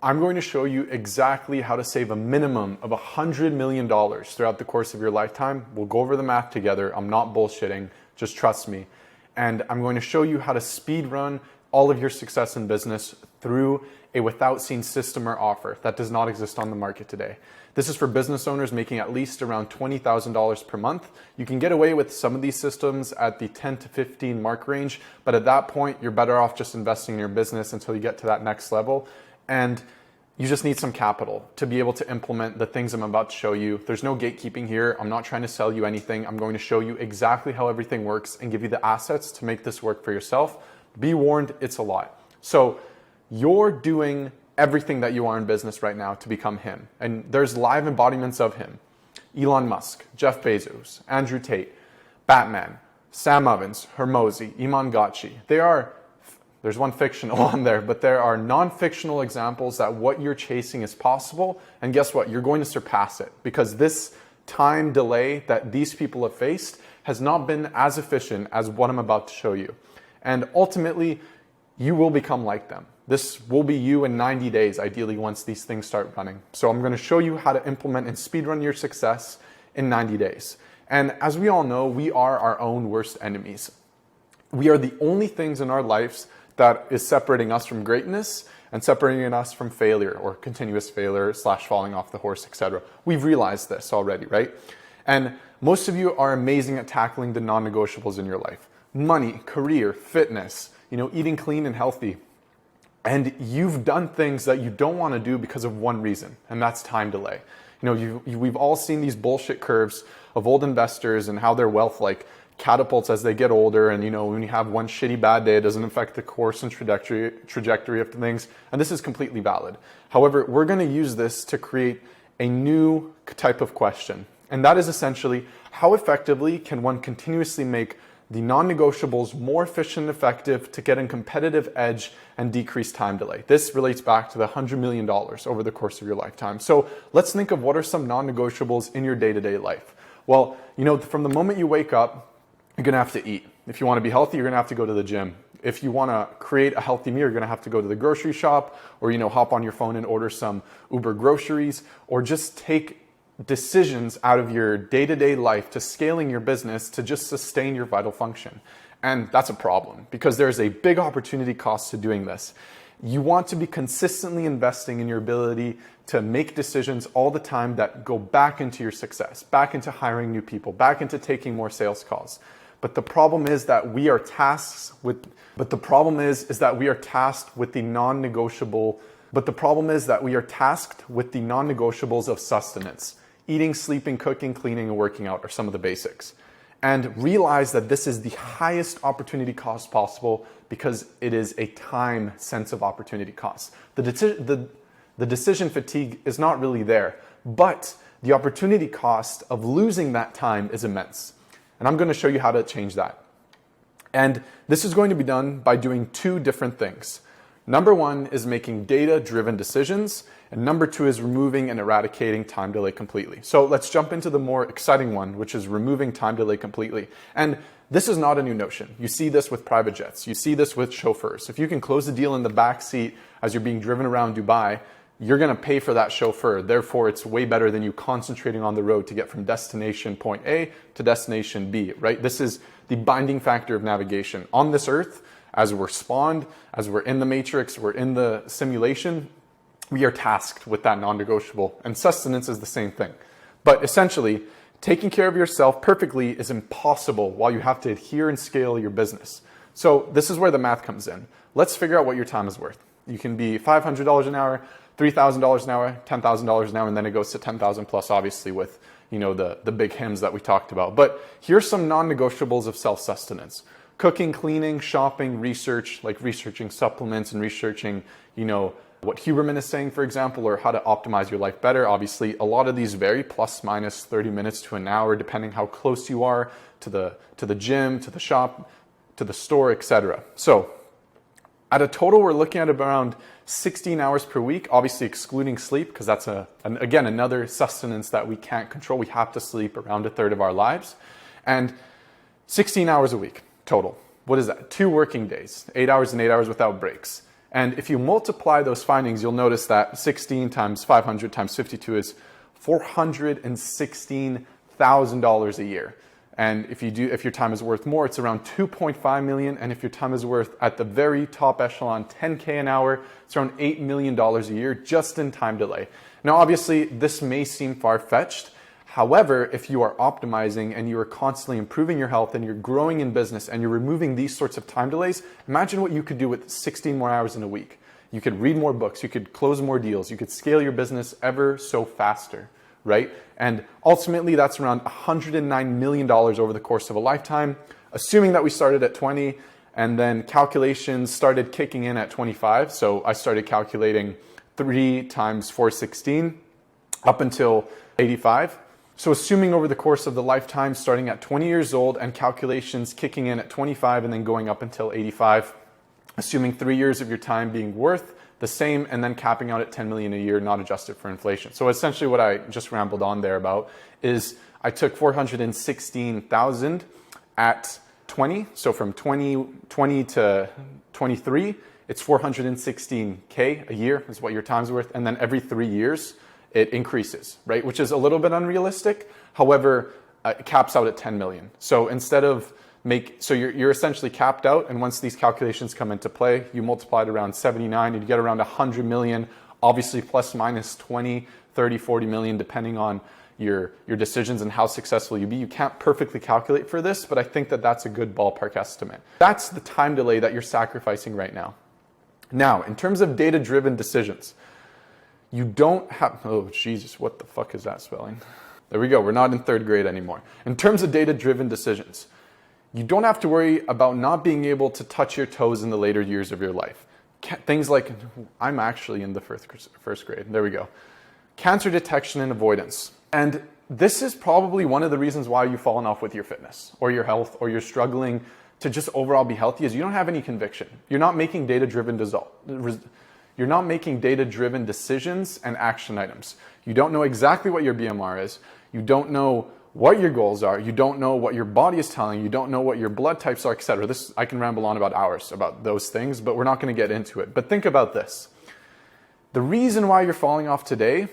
I'm going to show you exactly how to save a minimum of $100 million throughout the course of your lifetime. We'll go over the math together. I'm not bullshitting, just trust me. And I'm going to show you how to speed run all of your success in business through a without seeing system or offer that does not exist on the market today. This is for business owners making at least around $20,000 per month. You can get away with some of these systems at the 10 to 15 mark range, but at that point, you're better off just investing in your business until you get to that next level. And you just need some capital to be able to implement the things I'm about to show you. There's no gatekeeping here. I'm not trying to sell you anything. I'm going to show you exactly how everything works and give you the assets to make this work for yourself. Be warned, it's a lot. So you're doing everything that you are in business right now to become him. And there's live embodiments of him. Elon Musk, Jeff Bezos, Andrew Tate, Batman, Sam Ovens, Hormozi, Iman Gotchi. There's one fictional on there, but there are non-fictional examples that what you're chasing is possible. And guess what? You're going to surpass it because this time delay that these people have faced has not been as efficient as what I'm about to show you. And ultimately, you will become like them. This will be you in 90 days, ideally, once these things start running. So I'm going to show you how to implement and speedrun your success in 90 days. And as we all know, we are our own worst enemies. We are the only things in our lives that is separating us from greatness and separating us from failure or continuous failure / falling off the horse, etc. We've realized this already, right? And most of you are amazing at tackling the non-negotiables in your life. Money, career, fitness, eating clean and healthy. And you've done things that you don't want to do because of one reason, and that's time delay. We've all seen these bullshit curves of old investors and how their wealth catapults as they get older. And when you have one shitty bad day, it doesn't affect the course and trajectory of things. And this is completely valid. However, we're going to use this to create a new type of question. And that is essentially, how effectively can one continuously make the non-negotiables more efficient and effective to get a competitive edge and decrease time delay? This relates back to the $100 million over the course of your lifetime. So let's think of what are some non-negotiables in your day-to-day life. Well, from the moment you wake up, you're gonna have to eat. If you wanna be healthy, you're gonna have to go to the gym. If you wanna create a healthy meal, you're gonna have to go to the grocery shop or hop on your phone and order some Uber groceries, or just take decisions out of your day-to-day life to scaling your business to just sustain your vital function. And that's a problem because there's a big opportunity cost to doing this. You want to be consistently investing in your ability to make decisions all the time that go back into your success, back into hiring new people, back into taking more sales calls. But the problem is that we are tasked with the non-negotiables of sustenance. Eating, sleeping, cooking, cleaning, and working out are some of the basics. And realize that this is the highest opportunity cost possible because it is a time sensitive opportunity cost. The decision fatigue is not really there, but the opportunity cost of losing that time is immense. And I'm going to show you how to change that. And this is going to be done by doing two different things. Number one is making data-driven decisions, and number two is removing and eradicating time delay completely. So let's jump into the more exciting one, which is removing time delay completely. And this is not a new notion. You see this with private jets. You see this with chauffeurs. If you can close the deal in the back seat as you're being driven around Dubai, you're going to pay for that chauffeur. Therefore, it's way better than you concentrating on the road to get from destination point A to destination B, right? This is the binding factor of navigation. On this earth, as we're spawned, as we're in the matrix, we're in the simulation, we are tasked with that non-negotiable. And sustenance is the same thing. But essentially, taking care of yourself perfectly is impossible while you have to adhere and scale your business. So this is where the math comes in. Let's figure out what your time is worth. You can be $500 an hour, $3,000 an hour, $10,000 an hour, and then it goes to 10,000 plus, obviously, with the big hymns that we talked about. But here's some non-negotiables of self-sustenance. Cooking, cleaning, shopping, research, like researching supplements and researching, what Huberman is saying, for example, or how to optimize your life better. Obviously, a lot of these vary, plus minus 30 minutes to an hour, depending how close you are to the gym, to the shop, to the store, etc. So at a total, we're looking at around 16 hours per week, obviously excluding sleep, because that's, again, another sustenance that we can't control. We have to sleep around a third of our lives. And 16 hours a week total. What is that? 2 working days, 8 hours and 8 hours without breaks. And if you multiply those findings, you'll notice that 16 times 500 times 52 is $416,000 a year. And if your time is worth more, it's around 2.5 million. And if your time is worth at the very top echelon, 10K an hour, it's around $8 million a year just in time delay. Now, obviously, this may seem far-fetched. However, if you are optimizing and you are constantly improving your health and you're growing in business and you're removing these sorts of time delays, imagine what you could do with 16 more hours in a week. You could read more books, you could close more deals, you could scale your business ever so faster, right? And ultimately, that's around $109 million over the course of a lifetime, assuming that we started at 20 and then calculations started kicking in at 25. So I started calculating 3 times 416 up until 85. So assuming over the course of the lifetime, starting at 20 years old and calculations kicking in at 25 and then going up until 85, assuming 3 years of your time being worth the same and then capping out at 10 million a year, not adjusted for inflation. So essentially what I just rambled on there about is I took 416,000 at 20. So from 2020 to 23, it's 416K a year is what your time's worth. And then every 3 years, it increases, right? Which is a little bit unrealistic. However, it caps out at 10 million. So instead of you're essentially capped out, and once these calculations come into play, you multiply it around 79 and you get around 100 million, obviously plus minus 20, 30, 40 million, depending on your decisions and how successful you be. You can't perfectly calculate for this, but I think that that's a good ballpark estimate. That's the time delay that you're sacrificing right now. Now, in terms of data-driven decisions, you don't have, oh Jesus, what the fuck is that spelling? There we go, we're not in 3rd grade anymore. In terms of data-driven decisions, you don't have to worry about not being able to touch your toes in the later years of your life. Things like, I'm actually in the first grade, there we go. Cancer detection and avoidance. And this is probably one of the reasons why you've fallen off with your fitness or your health or you're struggling to just overall be healthy is you don't have any conviction. You're not making data-driven decisions and action items. You don't know exactly what your BMR is. You don't know what your goals are. You don't know what your body is telling you. You don't know what your blood types are, etc. I can ramble on about hours about those things, but we're not going to get into it. But think about this. The reason why you're falling off today,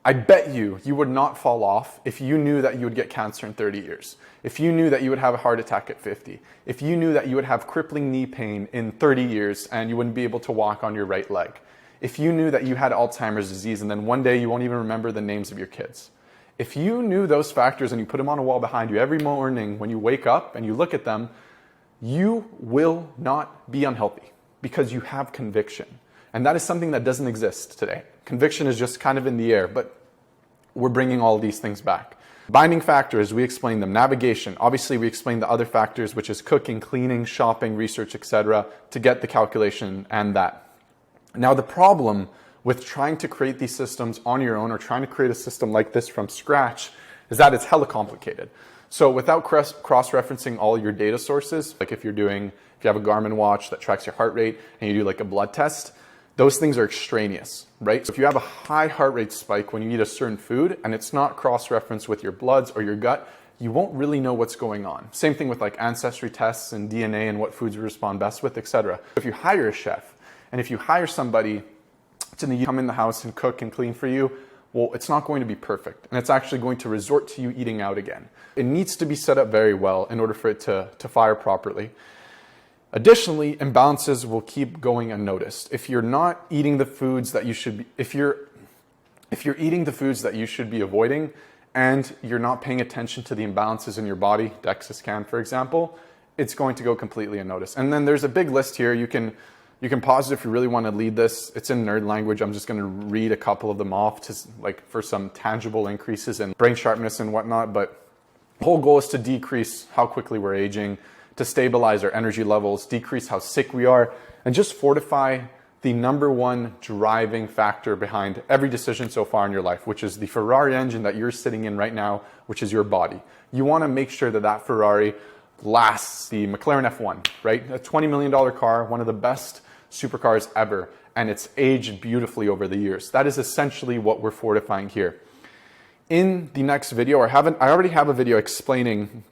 I bet you would not fall off if you knew that you would get cancer in 30 years. If you knew that you would have a heart attack at 50. If you knew that you would have crippling knee pain in 30 years and you wouldn't be able to walk on your right leg. If you knew that you had Alzheimer's disease and then one day you won't even remember the names of your kids. If you knew those factors and you put them on a wall behind you every morning when you wake up and you look at them, you will not be unhealthy because you have conviction. And that is something that doesn't exist today. Conviction is just kind of in the air, but we're bringing all these things back. Binding factors, we explained them. Navigation, obviously we explained the other factors, which is cooking, cleaning, shopping, research, etc., to get the calculation and that. Now the problem with trying to create these systems on your own or trying to create a system like this from scratch is that it's hella complicated. So without cross-referencing all your data sources, like if you have a Garmin watch that tracks your heart rate and you do like a blood test, those things are extraneous, right? So if you have a high heart rate spike when you eat a certain food and it's not cross-referenced with your bloods or your gut, you won't really know what's going on. Same thing with like ancestry tests and DNA and what foods respond best with, etc. If you hire a chef and if you hire somebody to come in the house and cook and clean for you, well, it's not going to be perfect. And it's actually going to resort to you eating out again. It needs to be set up very well in order for it to fire properly. Additionally, imbalances will keep going unnoticed. If you're not eating the foods that you should be, if you're eating the foods that you should be avoiding and you're not paying attention to the imbalances in your body, DEXA scan, for example, it's going to go completely unnoticed. And then there's a big list here. You can pause it if you really want to lead this. It's in nerd language. I'm just going to read a couple of them off for some tangible increases in brain sharpness and whatnot. But the whole goal is to decrease how quickly we're aging, to stabilize our energy levels, decrease how sick we are, and just fortify the #1 driving factor behind every decision so far in your life, which is the Ferrari engine that you're sitting in right now, which is your body. You want to make sure that that Ferrari lasts. The McLaren F1, right? A $20 million car, one of the best supercars ever, and it's aged beautifully over the years. That is essentially what we're fortifying here. In the next video, I already have a video explaining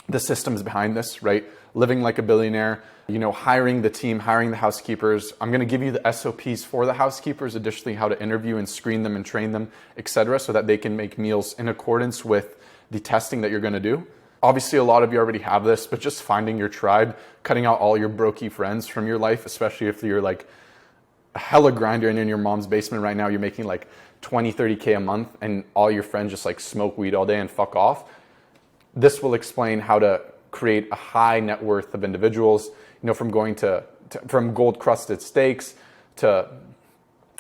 the systems behind this, right? living like a billionaire, hiring the team, hiring the housekeepers. I'm going to give you the SOPs for the housekeepers, additionally how to interview and screen them and train them, etc., so that they can make meals in accordance with the testing that you're going to do. Obviously, a lot of you already have this, but just finding your tribe, cutting out all your brokey friends from your life, especially if you're like a hella grinder and in your mom's basement right now, you're making like 20, 30K a month and all your friends just like smoke weed all day and fuck off. This will explain how to create a high net worth of individuals, from going from gold crusted steaks to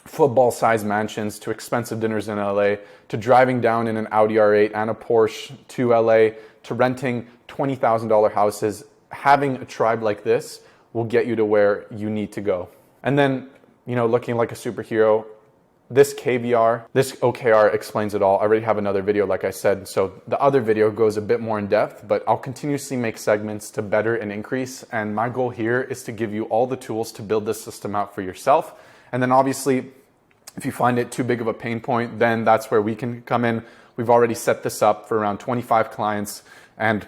football sized mansions to expensive dinners in LA to driving down in an Audi R8 and a Porsche to LA to renting $20,000 houses. Having a tribe like this will get you to where you need to go. And then, looking like a superhero, this KVR, this OKR explains it all. I already have another video, like I said. So the other video goes a bit more in depth, but I'll continuously make segments to better and increase. And my goal here is to give you all the tools to build this system out for yourself. And then obviously, if you find it too big of a pain point, then that's where we can come in. We've already set this up for around 25 clients, and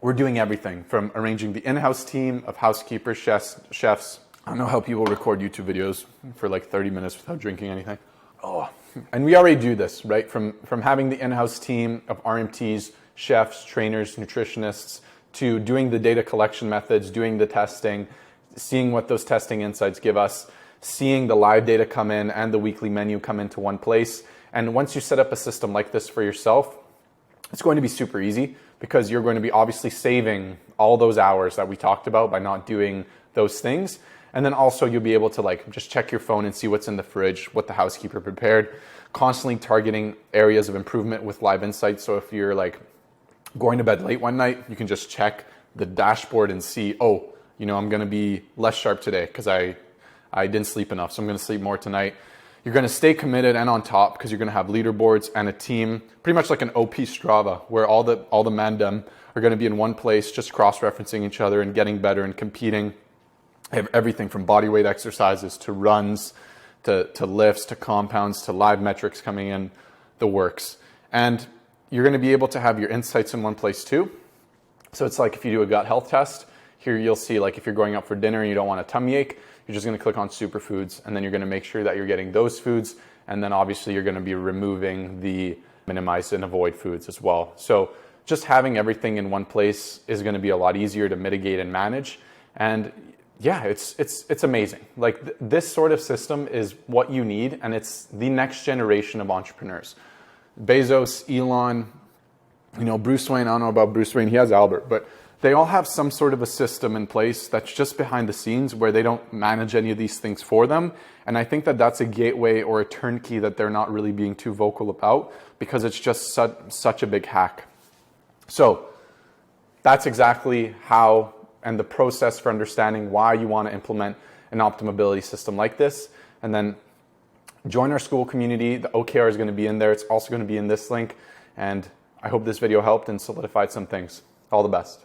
we're doing everything from arranging the in-house team of housekeepers, chefs. I don't know how people record YouTube videos for like 30 minutes without drinking anything. And we already do this, right? From having the in-house team of RMTs, chefs, trainers, nutritionists, to doing the data collection methods, doing the testing, seeing what those testing insights give us, seeing the live data come in and the weekly menu come into one place. And once you set up a system like this for yourself, it's going to be super easy because you're going to be obviously saving all those hours that we talked about by not doing those things. And then also you'll be able to just check your phone and see what's in the fridge, what the housekeeper prepared, constantly targeting areas of improvement with live insights. So if you're going to bed late one night, you can just check the dashboard and see, I'm going to be less sharp today because I didn't sleep enough, so I'm going to sleep more tonight. You're going to stay committed and on top because you're going to have leaderboards and a team, pretty much like an OP Strava, where all the mandem are going to be in one place, just cross-referencing each other and getting better and competing. Have everything from bodyweight exercises to runs, to lifts, to compounds, to live metrics coming in, the works. And you're going to be able to have your insights in one place too. So it's like if you do a gut health test, here you'll see if you're going out for dinner and you don't want a tummy ache, you're just going to click on superfoods, and then you're going to make sure that you're getting those foods. And then obviously you're going to be removing the minimize and avoid foods as well. So just having everything in one place is going to be a lot easier to mitigate and manage. And yeah, it's amazing. This sort of system is what you need, and it's the next generation of entrepreneurs. Bezos, Elon, Bruce Wayne. I don't know about Bruce Wayne. He has Albert, but they all have some sort of a system in place that's just behind the scenes where they don't manage any of these things for them. And I think that that's a gateway or a turnkey that they're not really being too vocal about because it's just such a big hack. So that's exactly how and the process for understanding why you want to implement an optimability system like this. And then join our school community. The OKR is going to be in there. It's also going to be in this link. And I hope this video helped and solidified some things. All the best.